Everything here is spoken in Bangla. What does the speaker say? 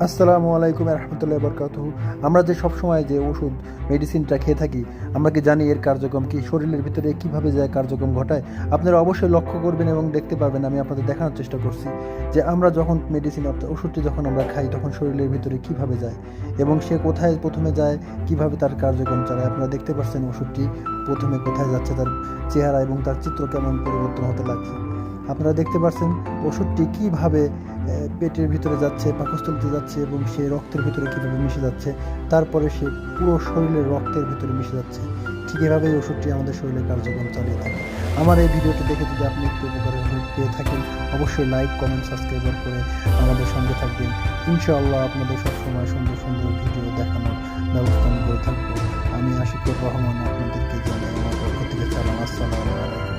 আসসালামু আলাইকুম রহমতুল্লাহ বরকাতুহু। আমরা যে সবসময় যে ওষুধ মেডিসিনটা খেয়ে থাকি, আমরা কি জানি এর কার্যক্রম কি, শরীরের ভিতরে কিভাবে যায় কার্যক্রম ঘটায়? আপনারা অবশ্যই লক্ষ্য করবেন এবং দেখতে পাবেন। আমি আপনাদের দেখানোর চেষ্টা করছি যে আমরা যখন মেডিসিন অর্থাৎ ওষুধটি যখন আমরা খাই তখন শরীরের ভিতরে কিভাবে যায় এবং সে কোথায় প্রথমে যায়, কিভাবে তার কার্যক্রম চালায়। আপনারা দেখতে পাচ্ছেন ওষুধটি প্রথমে কোথায় যাচ্ছে, তার চেহারা এবং তার চিত্র কেমন পরিবর্তন হতে লাগছে। আপনারা দেখতে পাচ্ছেন ওষুধটি কিভাবে পেটের ভিতরে যাচ্ছে, পাকস্থলীতে যাচ্ছে এবং সে রক্তের ভিতরে কীভাবে মিশে যাচ্ছে, তারপরে সে পুরো শরীরের রক্তের ভিতরে মিশে যাচ্ছে। ঠিক এভাবেই ওষুধটি আমাদের শরীরে কার্যক্রম চালিয়ে থাকে। আমার এই ভিডিওটি দেখে যদি আপনি একটু উপকারের পেয়ে থাকেন, অবশ্যই লাইক, কমেন্ট, সাবস্ক্রাইব করে আমাদের সঙ্গে থাকবেন। ইনশাআল্লাহ আপনাদের সবসময় সুন্দর সুন্দর ভিডিও দেখানোর ব্যবস্থা আমি করে থাকবো। আমি আশিকুর রহমান আপনাদেরকে জানাই আমার পক্ষ থেকে সালাম। আসসালামু আলাইকুম।